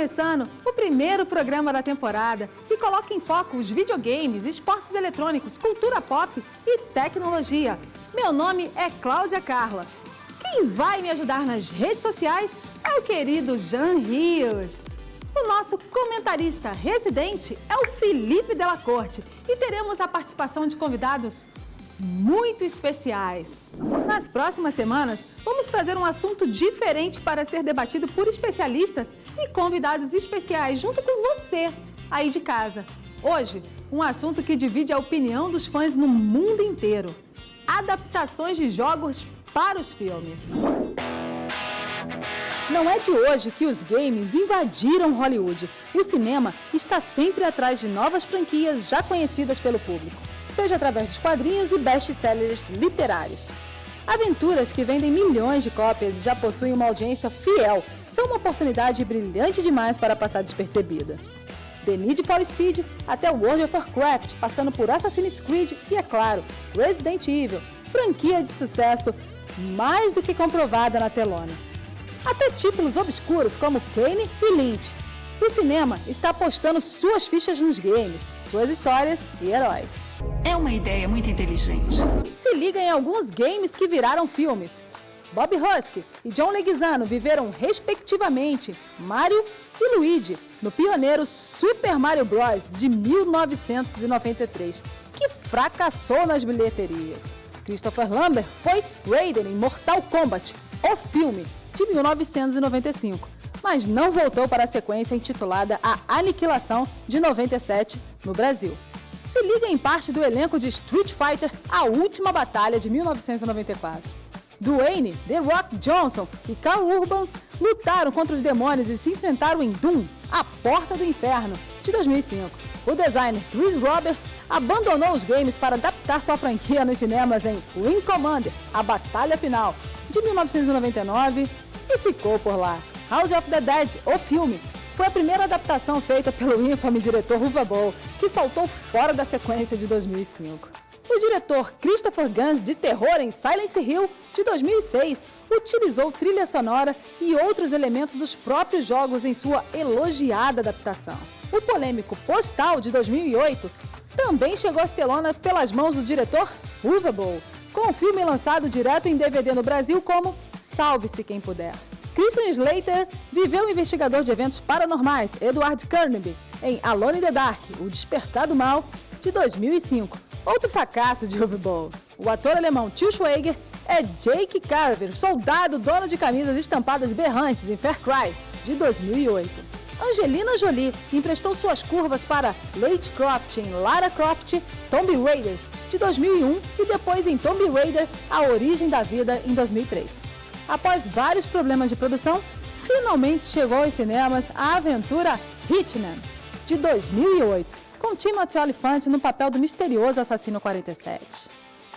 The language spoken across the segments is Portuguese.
começando o primeiro programa da temporada que coloca em foco os videogames, esportes eletrônicos, cultura pop e tecnologia. Meu nome é Cláudia Carla. Quem vai me ajudar nas redes sociais é o querido Jean Rios. O nosso comentarista residente é o Felipe Della Corte e teremos a participação de convidados muito especiais. Nas próximas semanas, vamos trazer um assunto diferente para ser debatido por especialistas e convidados especiais junto com você, aí de casa. Hoje, um assunto que divide a opinião dos fãs no mundo inteiro: adaptações de jogos para os filmes. Não é de hoje que os games invadiram Hollywood. O cinema está sempre atrás de novas franquias já conhecidas pelo público, seja através dos quadrinhos e best-sellers literários. Aventuras que vendem milhões de cópias e já possuem uma audiência fiel são uma oportunidade brilhante demais para passar despercebida. The Need for Speed até World of Warcraft, passando por Assassin's Creed e, é claro, Resident Evil, franquia de sucesso mais do que comprovada na telona. Até títulos obscuros como Kane e Lynch. O cinema está apostando suas fichas nos games, suas histórias e heróis. É uma ideia muito inteligente. Se liga em alguns games que viraram filmes. Bob Hoskins e John Leguizamo viveram respectivamente Mario e Luigi no pioneiro Super Mario Bros. De 1993, que fracassou nas bilheterias. Christopher Lambert foi Raiden em Mortal Kombat, o filme, de 1995, mas não voltou para a sequência intitulada A Aniquilação, de 97, no Brasil. Se liga em parte do elenco de Street Fighter, A Última Batalha, de 1994. Dwayne The Rock Johnson e Karl Urban lutaram contra os demônios e se enfrentaram em Doom, A Porta do Inferno, de 2005. O designer Chris Roberts abandonou os games para adaptar sua franquia nos cinemas em Wing Commander, A Batalha Final, de 1999, e ficou por lá. House of the Dead, o filme, foi a primeira adaptação feita pelo infame diretor Uwe Boll, que saltou fora da sequência de 2005. O diretor Christopher Gans, de terror em Silent Hill, de 2006, utilizou trilha sonora e outros elementos dos próprios jogos em sua elogiada adaptação. O polêmico Postal, de 2008, também chegou às telonas pelas mãos do diretor Uwe Boll, com o filme lançado direto em DVD no Brasil como Salve-se Quem Puder. Christian Slater viveu o investigador de eventos paranormais Edward Carnaby em Alone in the Dark, O Despertar do Mal, de 2005, outro fracasso de Uwe Boll. O ator alemão Til Schweiger é Jake Carver, soldado dono de camisas estampadas berrantes em Far Cry, de 2008. Angelina Jolie emprestou suas curvas para Lara Croft em Lara Croft Tomb Raider, de 2001, e depois em Tomb Raider, A Origem da Vida, em 2003. Após vários problemas de produção, finalmente chegou aos cinemas a aventura Hitman, de 2008, com Timothy Olyphant no papel do misterioso assassino 47.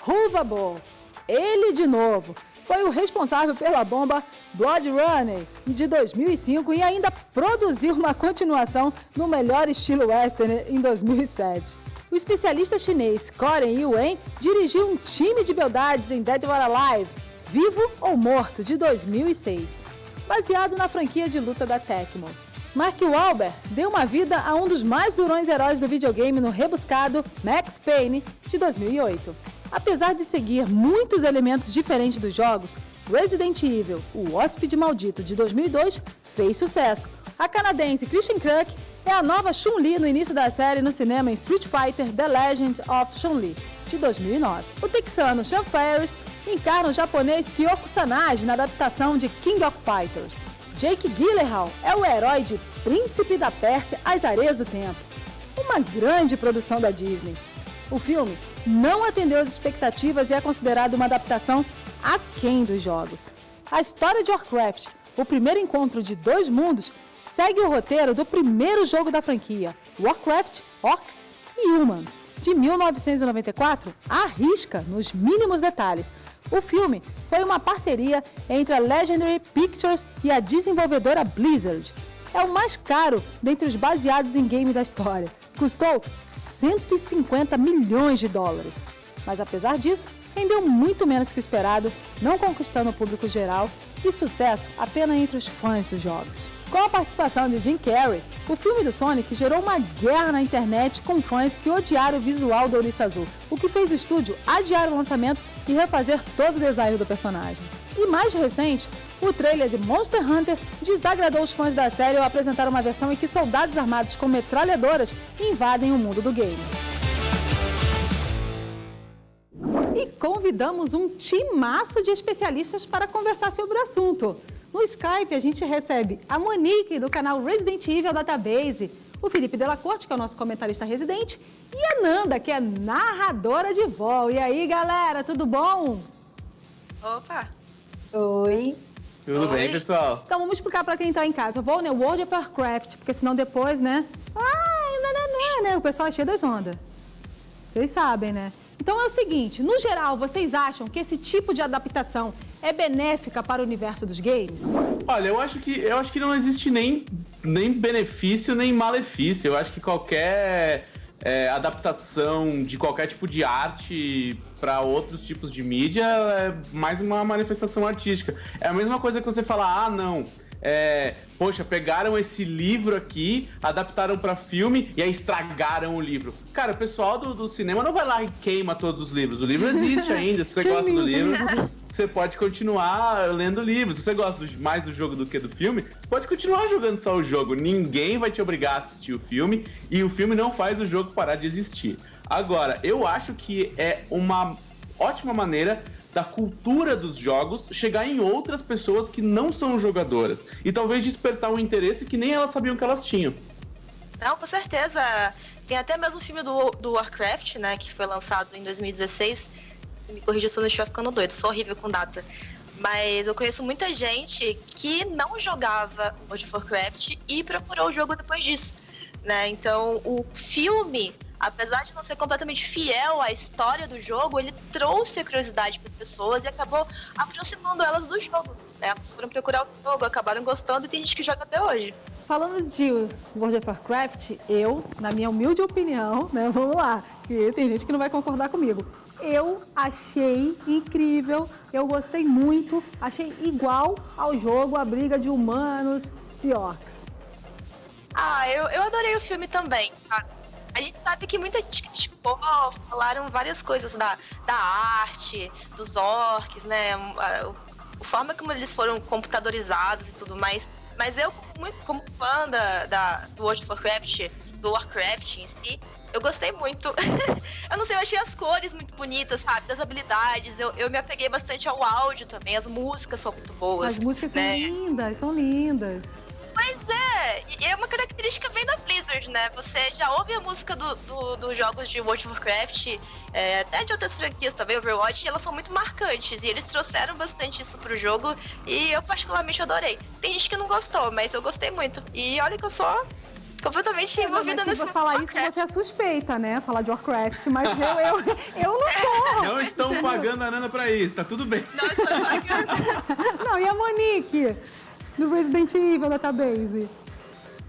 Uwe Boll, ele de novo, foi o responsável pela bomba Blood Runner, de 2005, e ainda produziu uma continuação no melhor estilo western em 2007. O especialista chinês Coren Yuen dirigiu um time de beldades em Dead or Alive, Vivo ou Morto, de 2006, baseado na franquia de luta da Tecmo. Mark Wahlberg deu uma vida a um dos mais durões heróis do videogame no rebuscado Max Payne, de 2008. Apesar de seguir muitos elementos diferentes dos jogos, Resident Evil, o Hóspede Maldito, de 2002, fez sucesso. A canadense Christian Kruk é a nova Chun-Li no início da série no cinema em Street Fighter The Legend of Chun-Li, de 2009. O texano Sean Ferris encarna o japonês Kyoko Sanage na adaptação de King of Fighters. Jake Gyllenhaal é o herói de Príncipe da Pérsia, As Areias do Tempo, uma grande produção da Disney. O filme não atendeu às expectativas e é considerado uma adaptação aquém dos jogos. A história de Warcraft, o primeiro encontro de dois mundos, segue o roteiro do primeiro jogo da franquia, Warcraft, Orcs e Humans, de 1994, à risca nos mínimos detalhes. O filme foi uma parceria entre a Legendary Pictures e a desenvolvedora Blizzard. É o mais caro dentre os baseados em game da história. Custou 150 milhões de dólares. Mas apesar disso, rendeu muito menos que o esperado, não conquistando o público geral e sucesso apenas entre os fãs dos jogos. Com a participação de Jim Carrey, o filme do Sonic gerou uma guerra na internet com fãs que odiaram o visual do Ouriço Azul, o que fez o estúdio adiar o lançamento e refazer todo o design do personagem. E mais recente, o trailer de Monster Hunter desagradou os fãs da série ao apresentar uma versão em que soldados armados com metralhadoras invadem o mundo do game. E convidamos um timaço de especialistas para conversar sobre o assunto. No Skype, a gente recebe a Monique, do canal Resident Evil Database, o Felipe Delacorte, que é o nosso comentarista residente, e a Nanda, que é narradora de VoL. E aí, galera, tudo bom? Opa! Oi. Tudo bem, pessoal? Então, vamos explicar para quem está em casa. VoL, né? World of Warcraft, porque senão depois, né? Né? O pessoal é cheio das ondas. Vocês sabem, né? Então é o seguinte, no geral, vocês acham que esse tipo de adaptação é benéfica para o universo dos games? Olha, eu acho que não existe nem benefício nem malefício. Eu acho que qualquer adaptação de qualquer tipo de arte para outros tipos de mídia é mais uma manifestação artística. É a mesma coisa que você falar, poxa, pegaram esse livro aqui, adaptaram pra filme e aí estragaram o livro. Cara, o pessoal do cinema não vai lá e queima todos os livros. O livro existe ainda, se você gosta do livro, você pode continuar lendo o livro. Se você gosta mais do jogo do que do filme, você pode continuar jogando só o jogo. Ninguém vai te obrigar a assistir o filme e o filme não faz o jogo parar de existir. Agora, eu acho que é uma ótima maneira da cultura dos jogos chegar em outras pessoas que não são jogadoras e talvez despertar um interesse que nem elas sabiam que elas tinham. Não, com certeza. Tem até mesmo o filme do Warcraft, né, que foi lançado em 2016. Se me corrija se eu não estiver ficando doido, sou horrível com data. Mas eu conheço muita gente que não jogava World of Warcraft e procurou o jogo depois disso, né? Então, o filme, apesar de não ser completamente fiel à história do jogo, ele trouxe a curiosidade para as pessoas e acabou aproximando elas do jogo. Elas foram procurar o jogo, acabaram gostando e tem gente que joga até hoje. Falando de World of Warcraft, eu, na minha humilde opinião, né, vamos lá, que tem gente que não vai concordar comigo. Eu achei incrível, eu gostei muito, achei igual ao jogo a briga de humanos e orcs. Eu adorei o filme também, cara. A gente sabe que muita gente criticou, falaram várias coisas da arte, dos orcs, né? A forma como eles foram computadorizados e tudo mais. Mas eu, como fã do World of Warcraft, do Warcraft em si, eu gostei muito. Eu não sei, eu achei as cores muito bonitas, sabe? Das habilidades. Eu me apeguei bastante ao áudio também. As músicas são muito boas. As músicas são lindas, são lindas. Pois é, e é uma característica bem da Blizzard, né? Você já ouve a música dos jogos de World of Warcraft, até de outras franquias também, Overwatch, e elas são muito marcantes. E eles trouxeram bastante isso pro jogo e eu particularmente adorei. Tem gente que não gostou, mas eu gostei muito. E olha que eu sou completamente envolvida nesse Se falar isso, você é suspeita, né? Falar de Warcraft, mas eu não sou. Não estão pagando a Nanda pra isso, tá tudo bem. Não estou pagando. Não, e a Monique, do Resident Evil Database?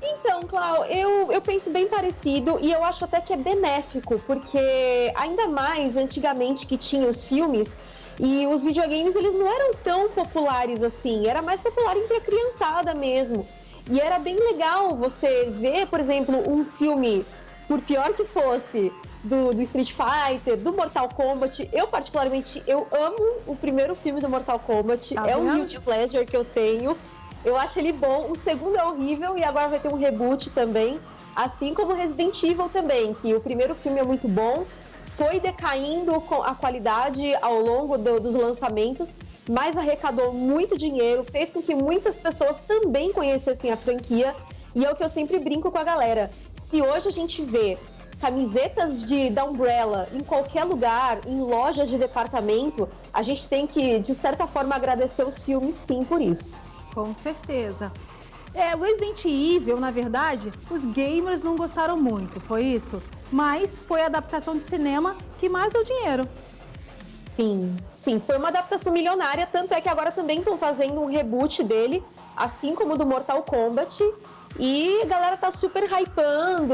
Então, Clau, eu penso bem parecido e eu acho até que é benéfico, porque ainda mais antigamente que tinha os filmes e os videogames, eles não eram tão populares assim, era mais popular entre a criançada mesmo. E era bem legal você ver, por exemplo, um filme, por pior que fosse, do Street Fighter, do Mortal Kombat. Eu, particularmente, eu amo o primeiro filme do Mortal Kombat. É um guilty pleasure que eu tenho. Eu acho ele bom. O segundo é horrível e agora vai ter um reboot também. Assim como Resident Evil também, que o primeiro filme é muito bom. Foi decaindo a qualidade ao longo dos lançamentos, mas arrecadou muito dinheiro, fez com que muitas pessoas também conhecessem a franquia. E é o que eu sempre brinco com a galera. Se hoje a gente vê camisetas da Umbrella em qualquer lugar, em lojas de departamento, a gente tem que, de certa forma, agradecer os filmes, sim, por isso. Com certeza. Resident Evil, na verdade, os gamers não gostaram muito, foi isso? Mas foi a adaptação de cinema que mais deu dinheiro. Sim, foi uma adaptação milionária, tanto é que agora também estão fazendo um reboot dele, assim como do Mortal Kombat. E a galera tá super hypando,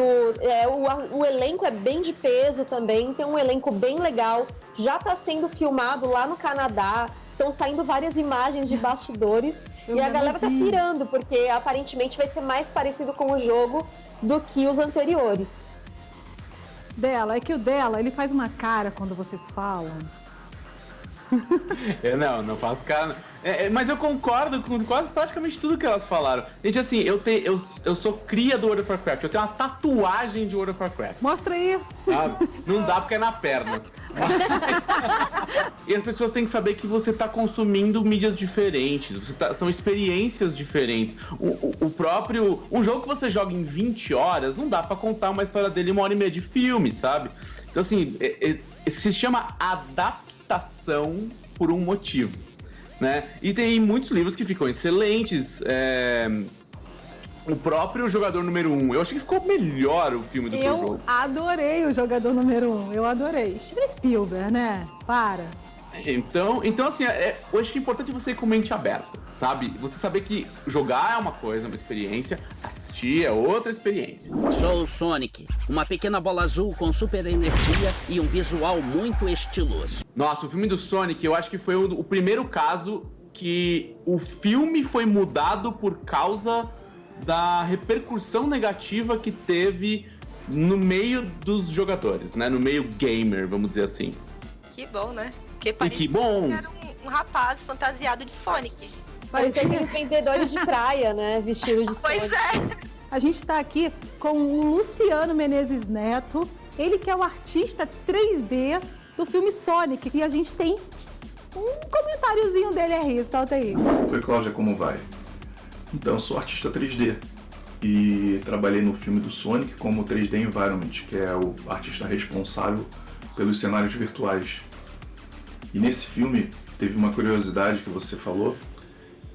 o elenco é bem de peso também, tem um elenco bem legal, já tá sendo filmado lá no Canadá, estão saindo várias imagens de bastidores e a galera tá pirando, porque aparentemente vai ser mais parecido com o jogo do que os anteriores. É que o dela, ele faz uma cara quando vocês falam. Não faço cara. Mas eu concordo com quase praticamente tudo que elas falaram. Gente, assim, eu sou cria do World of Warcraft. Eu tenho uma tatuagem de World of Warcraft. Mostra aí. Sabe? Não dá porque é na perna. E as pessoas têm que saber que você tá consumindo mídias diferentes. São experiências diferentes. Um jogo que você joga em 20 horas, não dá pra contar uma história dele em 1h30 de filme, sabe? Então, assim, se chama adaptação por um motivo, né? E tem muitos livros que ficam excelentes. O próprio Jogador Número 1, eu achei que ficou melhor o filme do que o jogo. Eu adorei o Jogador Número 1, eu adorei. Steven Spielberg, né? Para. Então assim, eu acho que é importante você ir com mente aberta, sabe? Você saber que jogar é uma coisa, uma experiência, assistir é outra experiência. Sou o Sonic, uma pequena bola azul com super energia e um visual muito estiloso. Nossa, o filme do Sonic, eu acho que foi o primeiro caso que o filme foi mudado por causa da repercussão negativa que teve no meio dos jogadores, né? No meio gamer, vamos dizer assim. Que bom, né? Porque parecia que bom. que era um rapaz fantasiado de Sonic. Parecia aqueles vendedores de praia, né? Vestido de Sonic. Pois é. A gente está aqui com o Luciano Menezes Neto, ele que é o artista 3D do filme Sonic. E a gente tem um comentáriozinho dele aí, solta aí. Oi, Cláudia, como vai? Então, eu sou artista 3D e trabalhei no filme do Sonic como 3D Environment, que é o artista responsável pelos cenários virtuais. E nesse filme teve uma curiosidade que você falou,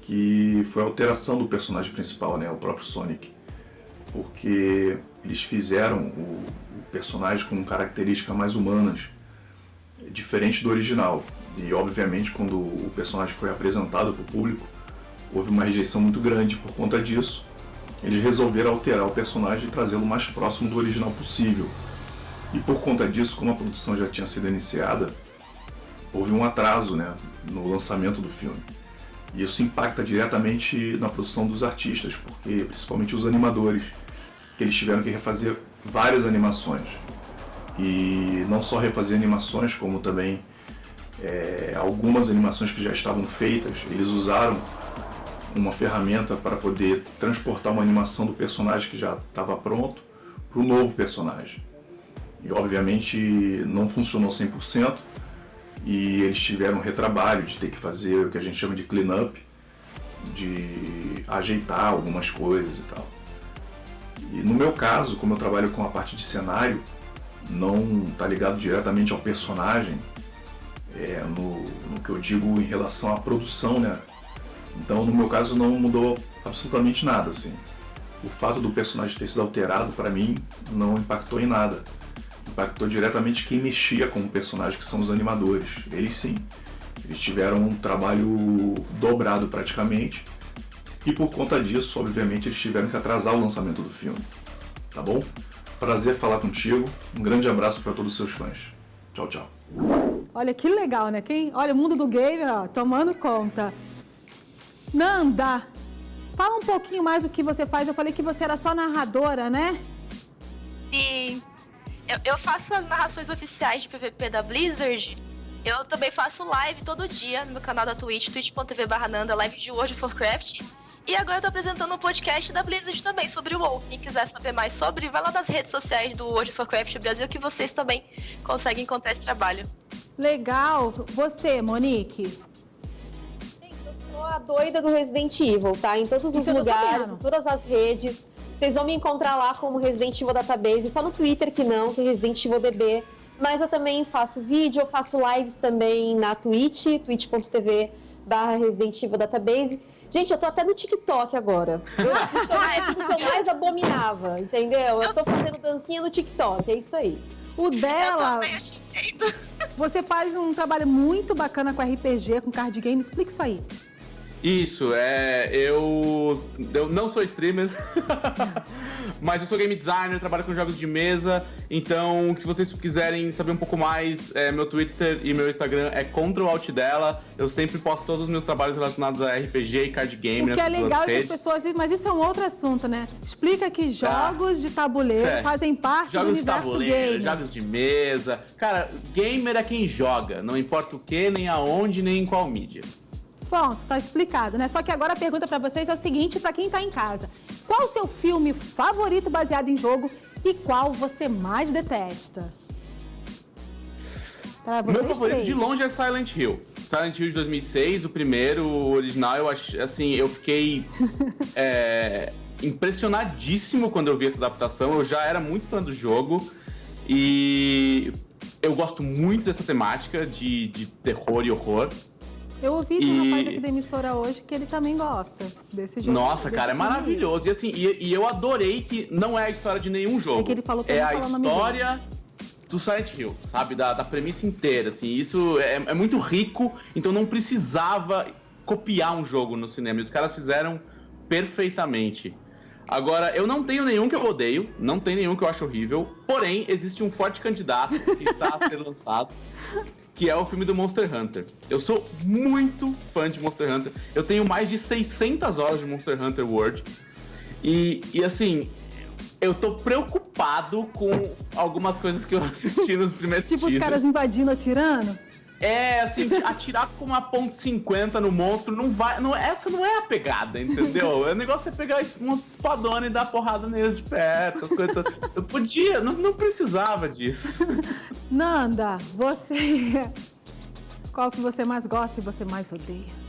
que foi a alteração do personagem principal, né, o próprio Sonic. Porque eles fizeram o personagem com características mais humanas, diferente do original. E obviamente quando o personagem foi apresentado para o público, houve uma rejeição muito grande por conta disso. Eles resolveram alterar o personagem e trazê-lo mais próximo do original possível. E por conta disso, como a produção já tinha sido iniciada, houve um atraso, né, no lançamento do filme. E isso impacta diretamente na produção dos artistas, porque principalmente os animadores, que eles tiveram que refazer várias animações. E não só refazer animações, como também algumas animações que já estavam feitas, eles usaram uma ferramenta para poder transportar uma animação do personagem que já estava pronto para o novo personagem. E obviamente não funcionou 100%, e eles tiveram um retrabalho de ter que fazer o que a gente chama de clean-up, de ajeitar algumas coisas e tal. E no meu caso, como eu trabalho com a parte de cenário, não está ligado diretamente ao personagem, no que eu digo em relação à produção, né? Então, no meu caso, não mudou absolutamente nada, assim. O fato do personagem ter sido alterado, para mim, não impactou em nada. Impactou diretamente quem mexia com o personagem, que são os animadores. Eles sim, eles tiveram um trabalho dobrado praticamente, e por conta disso, obviamente, eles tiveram que atrasar o lançamento do filme. Tá bom? Prazer falar contigo, um grande abraço para todos os seus fãs. Tchau, tchau. Olha que legal, né? Olha, o mundo do game, ó, tomando conta. Nanda, fala um pouquinho mais do que você faz. Eu falei que você era só narradora, né? Sim. Eu faço as narrações oficiais de PVP da Blizzard. Eu também faço live todo dia no meu canal da Twitch, twitch.tv/Nanda, live de World of Warcraft. E agora eu tô apresentando um podcast da Blizzard também sobre o WoW. Quem quiser saber mais sobre, vai lá nas redes sociais do World of Warcraft Brasil, que vocês também conseguem encontrar esse trabalho. Legal. Você, Monique? Gente, eu sou a doida do Resident Evil, tá? Em todos os lugares, em todas as redes. Vocês vão me encontrar lá como Resident Evil Database, só no Twitter que não, que é Resident Evil DB. Mas eu também faço vídeo, eu faço lives também na Twitch, twitch.tv/Resident Evil Database. Gente, eu tô até no TikTok agora. É porque eu mais abominava, entendeu? Eu tô fazendo dancinha no TikTok, é isso aí. O dela, Eu te entendo. você faz um trabalho muito bacana com RPG, com card game. Explica isso aí. Isso, eu não sou streamer, mas eu sou game designer, trabalho com jogos de mesa, então se vocês quiserem saber um pouco mais, meu Twitter e meu Instagram é CtrlAltDela, eu sempre posto todos os meus trabalhos relacionados a RPG e card game. O que é legal é que as pessoas... Mas isso é um outro assunto, né? Explica que jogos de tabuleiro fazem parte do universo game. Jogos de mesa. Cara, gamer é quem joga, não importa o que, nem aonde, nem em qual mídia. Pronto, tá explicado, né? Só que agora a pergunta pra vocês é o seguinte, pra quem tá em casa. Qual o seu filme favorito baseado em jogo e qual você mais detesta? Pra vocês Meu favorito três. de longe é Silent Hill. Silent Hill de 2006, o primeiro, o original, eu acho, assim, eu fiquei impressionadíssimo quando eu vi essa adaptação. Eu já era muito fã do jogo e eu gosto muito dessa temática de terror e horror. Eu ouvi de um rapaz aqui da emissora hoje que ele também gosta desse jogo. Nossa, cara, é maravilhoso. E assim, e eu adorei que não é a história de nenhum jogo. É que ele falou pra é não a falar o nome história do Silent Hill, sabe? Da premissa inteira, assim. Isso é muito rico, então não precisava copiar um jogo no cinema. E os caras fizeram perfeitamente. Agora, eu não tenho nenhum que eu odeio, não tenho nenhum que eu acho horrível, porém, existe um forte candidato que está a ser lançado, que é o filme do Monster Hunter. Eu sou muito fã de Monster Hunter. Eu tenho mais de 600 horas de Monster Hunter World. E assim, eu tô preocupado com algumas coisas que eu assisti nos primeiros Tipo teasers. os caras invadindo, atirando? Assim, atirar com uma .50 no monstro não vai... essa não é a pegada, entendeu? O negócio é pegar umas espadonas e dar porrada neles de perto, as coisas... Eu podia, não precisava disso. Nanda, você... Qual que você mais gosta e você mais odeia?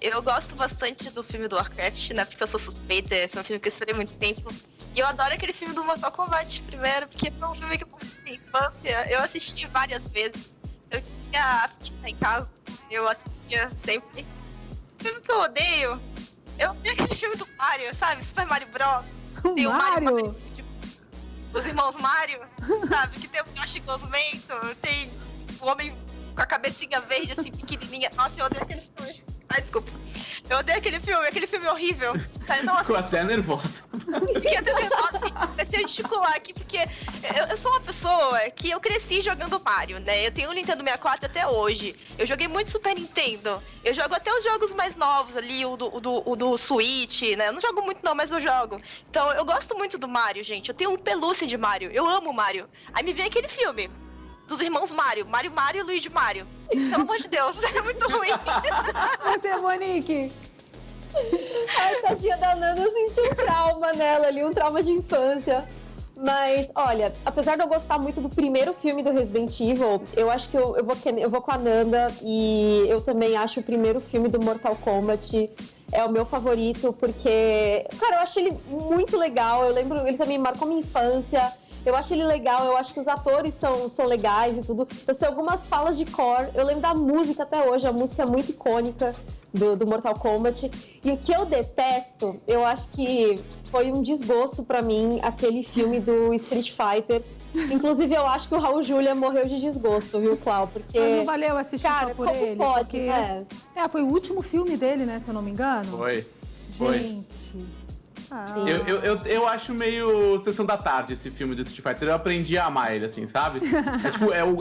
Eu gosto bastante do filme do Warcraft, né? Porque eu sou suspeita, foi um filme que eu esperei muito tempo. E eu adoro aquele filme do Mortal Kombat primeiro, porque foi um filme que eu passei na infância. Eu assisti várias vezes. Eu tinha a fita em casa, eu assistia sempre. O filme que eu odeio aquele filme do Mario, sabe? Super Mario Bros. Tem o Mario? Os irmãos Mario, sabe? Que tem o Yoshi Gosmento, tem o homem com a cabecinha verde, assim, pequenininha. Nossa, eu odeio aquele filme. Ai, desculpa. Eu odeio aquele filme é horrível. Ficou até nervosa. Fiquei até nervosa, comecei a gesticular aqui, porque eu sou uma pessoa que eu cresci jogando Mario, né? Eu tenho o Nintendo 64 até hoje. Eu joguei muito Super Nintendo. Eu jogo até os jogos mais novos ali, o do Switch, né? Eu não jogo muito não, mas eu jogo. Então, eu gosto muito do Mario, gente. Eu tenho um pelúcia de Mario. Eu amo Mario. Aí me vem aquele filme dos irmãos Mario e Luigi Mario. Pelo amor de Deus, é muito ruim. Você, Monique? A tadinha da Nanda, eu senti um trauma nela ali, um trauma de infância. Mas, olha, apesar de eu gostar muito do primeiro filme do Resident Evil, eu acho que eu vou com a Nanda e eu também acho o primeiro filme do Mortal Kombat é o meu favorito, porque, cara, eu acho ele muito legal. Eu lembro, ele também marcou minha infância. Eu acho ele legal, eu acho que os atores são legais e tudo. Eu sei algumas falas de cor, eu lembro da música até hoje, a música é muito icônica do Mortal Kombat. E o que eu detesto, eu acho que foi um desgosto pra mim, aquele filme do Street Fighter. Inclusive, eu acho que o Raul Julia morreu de desgosto, viu, Clau? Porque... Mas não valeu assistir só por ele? Pode, porque... né? Foi o último filme dele, né, se eu não me engano? Foi. Gente... Eu acho meio Sessão da Tarde esse filme do Street Fighter. Eu aprendi a amar ele, assim, sabe?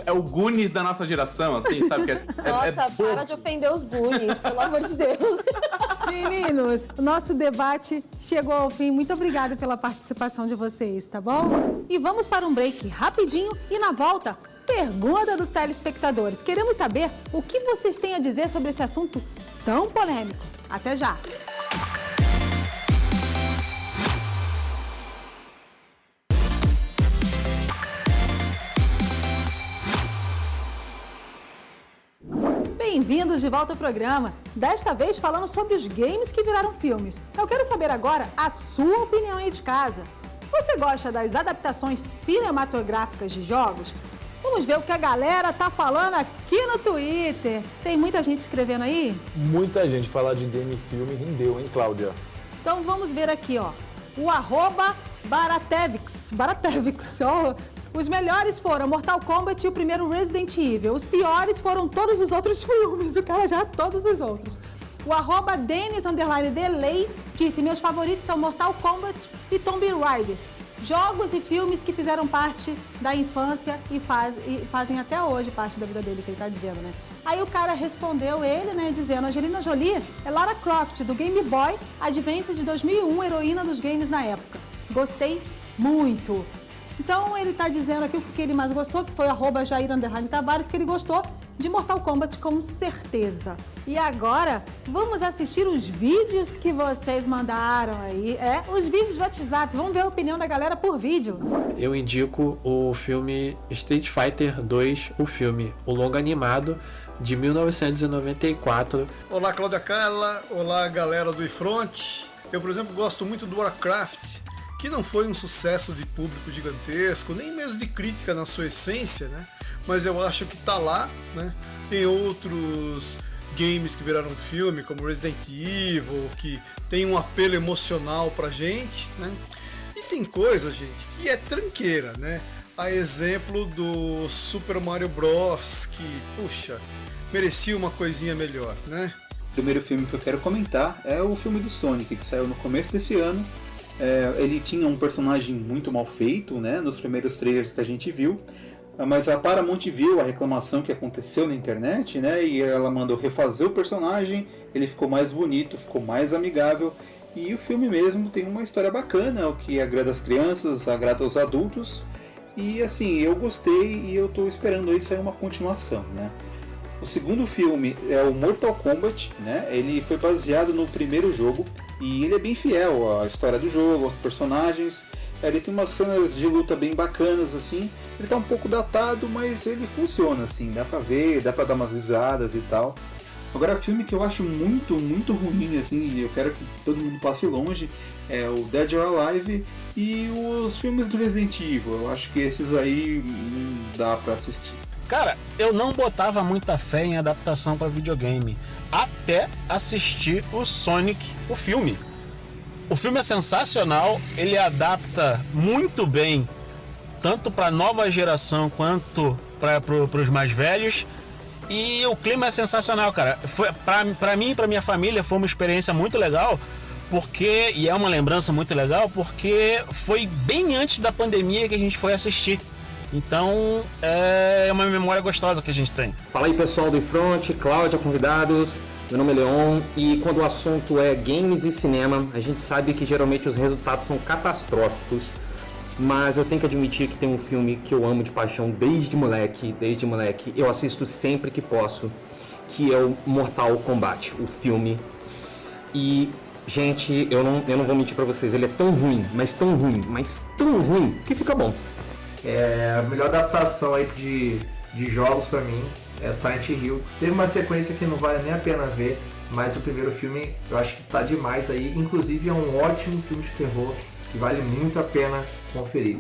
É o Goonies da nossa geração, assim, sabe? Nossa, para de ofender os Goonies, pelo amor de Deus. Meninos, o nosso debate chegou ao fim. Muito obrigada pela participação de vocês, tá bom? E vamos para um break rapidinho e na volta, pergunta dos telespectadores. Queremos saber o que vocês têm a dizer sobre esse assunto tão polêmico. Até já! Bem-vindos de volta ao programa. Desta vez falando sobre os games que viraram filmes. Eu quero saber agora a sua opinião aí de casa. Você gosta das adaptações cinematográficas de jogos? Vamos ver o que a galera tá falando aqui no Twitter. Tem muita gente escrevendo aí? Muita gente. Falar de game e filme rendeu, hein, Cláudia? Então vamos ver aqui, ó. O @Baratevix. Ó. Os melhores foram Mortal Kombat e o primeiro Resident Evil. Os piores foram todos os outros filmes. O cara já todos os outros. O @Denis_Delay disse: meus favoritos são Mortal Kombat e Tomb Raider. Jogos e filmes que fizeram parte da infância e fazem até hoje parte da vida dele, que ele tá dizendo, né? Aí o cara respondeu ele, né, dizendo: Angelina Jolie é Lara Croft, do Game Boy Advance de 2001, heroína dos games na época. Gostei muito. Então ele tá dizendo aqui o que ele mais gostou, que foi @Jair_Tavares, que ele gostou de Mortal Kombat com certeza. E agora, vamos assistir os vídeos que vocês mandaram aí. Os vídeos do WhatsApp. Vamos ver a opinião da galera por vídeo. Eu indico o filme Street Fighter 2, o filme, o longa animado de 1994. Olá, Cláudia Carla. Olá, galera do iFront. Eu, por exemplo, gosto muito do Warcraft, que não foi um sucesso de público gigantesco, nem mesmo de crítica na sua essência, né? Mas eu acho que tá lá, né? Tem outros games que viraram filme, como Resident Evil, que tem um apelo emocional pra gente, né? E tem coisa, gente, que é tranqueira, né? A exemplo do Super Mario Bros, que, puxa, merecia uma coisinha melhor, né? O primeiro filme que eu quero comentar é o filme do Sonic, que saiu no começo desse ano. Ele tinha um personagem muito mal feito, né, nos primeiros trailers que a gente viu, mas a Paramount viu a reclamação que aconteceu na internet, né, e ela mandou refazer o personagem, ele ficou mais bonito, ficou mais amigável, e o filme mesmo tem uma história bacana, o que agrada as crianças, agrada os adultos, e assim, eu gostei e eu estou esperando aí sair uma continuação, né. O segundo filme é o Mortal Kombat, né, ele foi baseado no primeiro jogo, e ele é bem fiel à história do jogo, aos personagens. Ele tem umas cenas de luta bem bacanas, assim. Ele tá um pouco datado, mas ele funciona, assim. Dá pra ver, dá pra dar umas risadas e tal. Agora, filme que eu acho muito, muito ruim, assim, e eu quero que todo mundo passe longe, é o Dead or Alive e os filmes do Resident Evil. Eu acho que esses aí não dá pra assistir. Cara, eu não botava muita fé em adaptação para videogame, até assistir o Sonic, o filme. O filme é sensacional, ele adapta muito bem, tanto para a nova geração quanto para os mais velhos. E o clima é sensacional, cara. Foi, para mim e para minha família foi uma experiência muito legal, e é uma lembrança muito legal, porque foi bem antes da pandemia que a gente foi assistir. Então é uma memória gostosa que a gente tem. Fala aí, pessoal do iFront, Cláudia, convidados, meu nome é Leon, e quando o assunto é games e cinema, a gente sabe que geralmente os resultados são catastróficos, mas eu tenho que admitir que tem um filme que eu amo de paixão desde moleque, eu assisto sempre que posso, que é o Mortal Kombat, o filme. E, gente, eu não vou mentir pra vocês, ele é tão ruim, mas tão ruim, que fica bom. A melhor adaptação aí de jogos pra mim é Silent Hill. Teve uma sequência que não vale nem a pena ver, mas o primeiro filme eu acho que tá demais aí. Inclusive é um ótimo filme de terror que vale muito a pena conferir.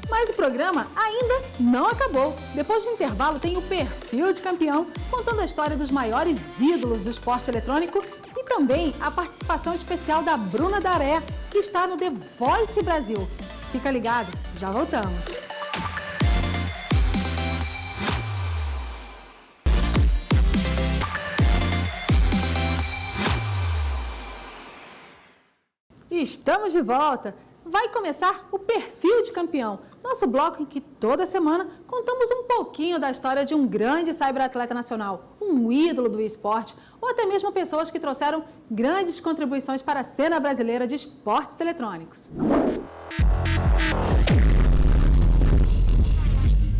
Mas o programa ainda não acabou. Depois do intervalo tem o Perfil de Campeão, contando a história dos maiores ídolos do esporte eletrônico, e também a participação especial da Bruna Daré, que está no The Voice Brasil. Fica ligado, já voltamos. Estamos de volta. Vai começar o Perfil de Campeão, nosso bloco em que toda semana contamos um pouquinho da história de um grande cyberatleta nacional, um ídolo do esporte, ou até mesmo pessoas que trouxeram grandes contribuições para a cena brasileira de esportes eletrônicos.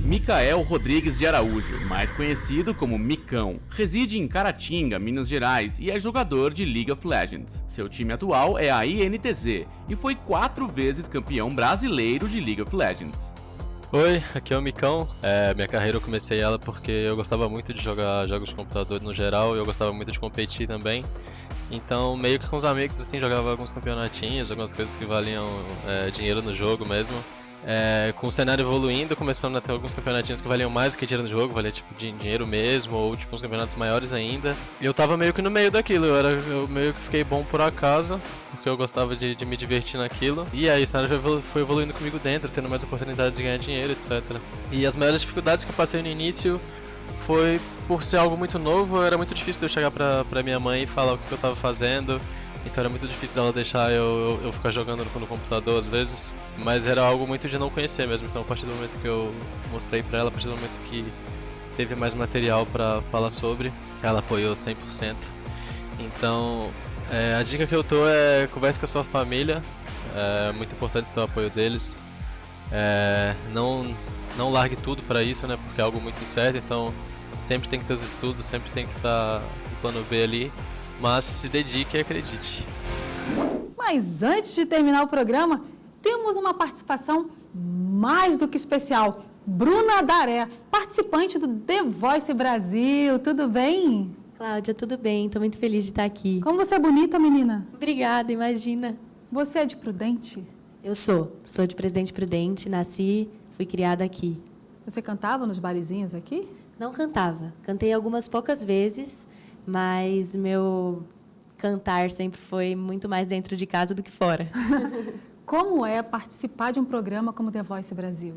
Micael Rodrigues de Araújo, mais conhecido como Micão, reside em Caratinga, Minas Gerais e é jogador de League of Legends. Seu time atual é a INTZ e foi 4 vezes campeão brasileiro de League of Legends. Oi, aqui é o Micão. Minha carreira eu comecei ela porque eu gostava muito de jogar jogos de computador no geral e eu gostava muito de competir também. Então, meio que com os amigos, assim, jogava alguns campeonatinhos, algumas coisas que valiam dinheiro no jogo mesmo. Com o cenário evoluindo, começando a ter alguns campeonatinhos que valiam mais do que dinheiro no jogo, valia tipo dinheiro mesmo, ou tipo uns campeonatos maiores ainda. E eu tava meio que no meio daquilo, eu meio que fiquei bom por acaso, porque eu gostava de me divertir naquilo. E aí o cenário foi evoluindo comigo dentro, tendo mais oportunidades de ganhar dinheiro, etc. E as maiores dificuldades que eu passei no início foi por ser algo muito novo, era muito difícil de eu chegar pra minha mãe e falar o que eu tava fazendo. Então era muito difícil dela deixar eu ficar jogando no computador às vezes. Mas era algo muito de não conhecer mesmo. Então a partir do momento que eu mostrei pra ela, a partir do momento que teve mais material pra falar sobre, ela apoiou 100%. Então a dica que eu dou é converse com a sua família. É muito importante ter o apoio deles. Não largue tudo pra isso, né? Porque é algo muito incerto. Então sempre tem que ter os estudos, sempre tem que estar no plano B ali. Mas se dedique e acredite. Mas antes de terminar o programa, temos uma participação mais do que especial. Bruna Daré, participante do The Voice Brasil. Tudo bem? Cláudia, tudo bem. Estou muito feliz de estar aqui. Como você é bonita, menina. Obrigada, imagina. Você é de Prudente? Eu sou. Sou de Presidente Prudente, nasci, fui criada aqui. Você cantava nos barizinhos aqui? Não cantava. Cantei algumas poucas vezes, mas meu cantar sempre foi muito mais dentro de casa do que fora. Como é participar de um programa como The Voice Brasil?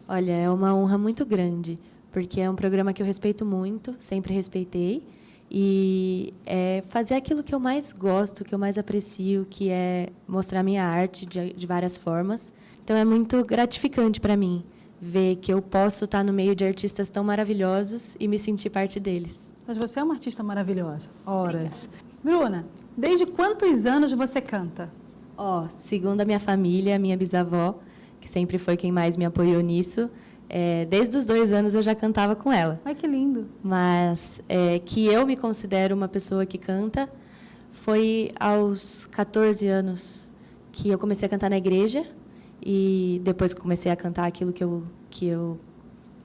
Olha, é uma honra muito grande, porque é um programa que eu respeito muito, sempre respeitei, e é fazer aquilo que eu mais gosto, que eu mais aprecio, que é mostrar minha arte de várias formas. Então é muito gratificante para mim ver que eu posso estar no meio de artistas tão maravilhosos e me sentir parte deles. Mas você é uma artista maravilhosa. Horas. Bruna, desde quantos anos você canta? Segundo a minha família, minha bisavó, que sempre foi quem mais me apoiou nisso, desde os 2 anos eu já cantava com ela. Ai, que lindo. Mas que eu me considero uma pessoa que canta foi aos 14 anos que eu comecei a cantar na igreja e depois comecei a cantar aquilo que eu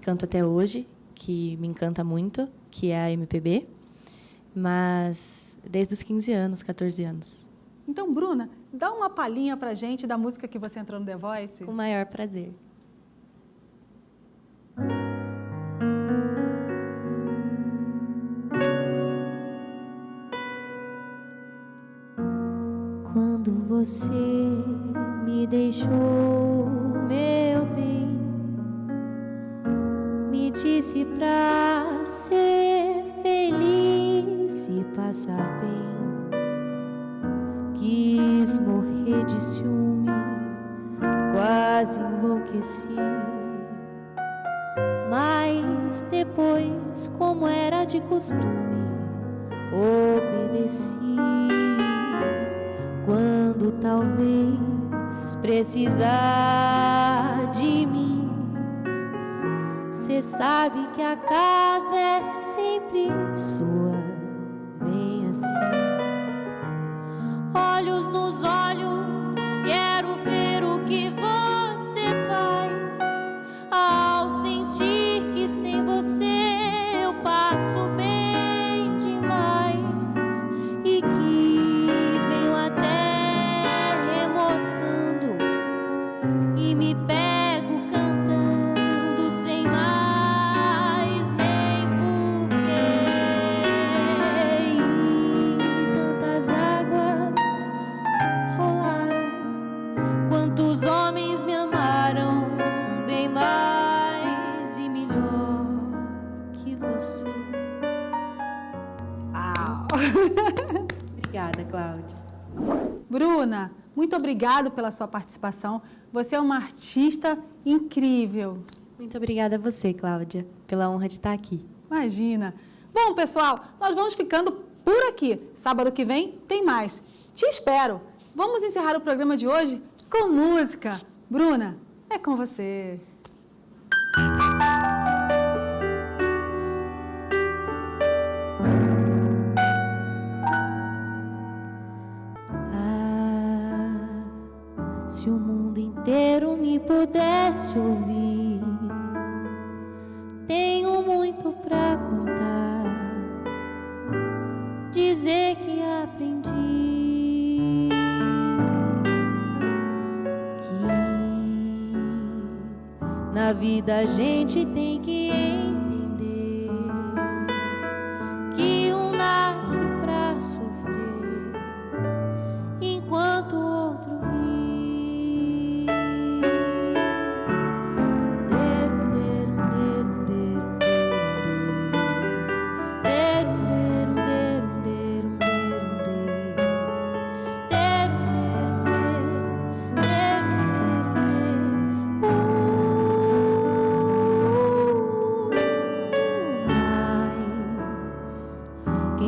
canto até hoje, que me encanta muito, que é a MPB, mas desde os 15 anos, 14 anos. Então, Bruna, dá uma palhinha pra gente da música que você entrou no The Voice. Com o maior prazer. Quando você me deixou, meu bem, me disse pra ser feliz e passar bem. Quis morrer de ciúme, quase enlouqueci. Mas depois, como era de costume, obedeci. Quando talvez precisar de mim, cê sabe que a casa é sempre sua. Vem assim, olhos nos olhos, quero ver o que você faz ao sentir que sem você eu passo bem demais e que venho até remoçando e me pego cantando sem mais nem porquê. E tantas águas rolaram, quantos homens me amaram bem mais e melhor que você. Obrigada, Cláudia. Bruna, muito obrigado pela sua participação. Você é uma artista incrível. Muito obrigada a você, Cláudia, pela honra de estar aqui. Imagina. Bom, pessoal, nós vamos ficando por aqui. Sábado que vem tem mais. Te espero. Vamos encerrar o programa de hoje com música. Bruna, é com você. Se o mundo inteiro me pudesse ouvir, tenho muito pra contar, dizer que aprendi que na vida a gente tem que entender que um nasce pra sofrer enquanto o outro ri.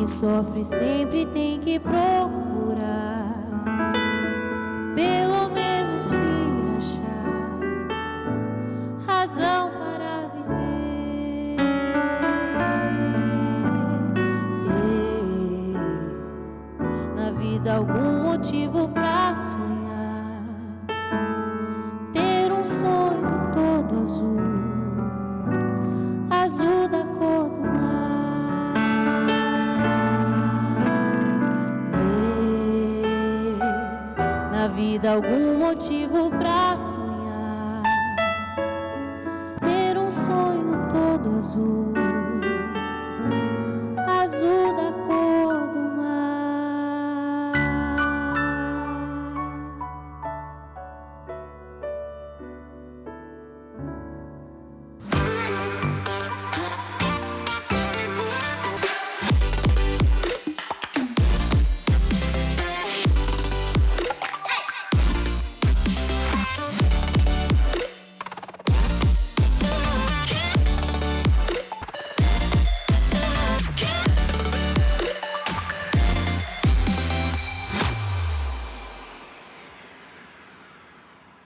sofre sempre tem que procurar, pelo menos vir achar razão para viver. Ter na vida algum motivo pra sonhar, ter um sonho todo azul, azul da cor do mar. Na vida algum motivo pra sonhar,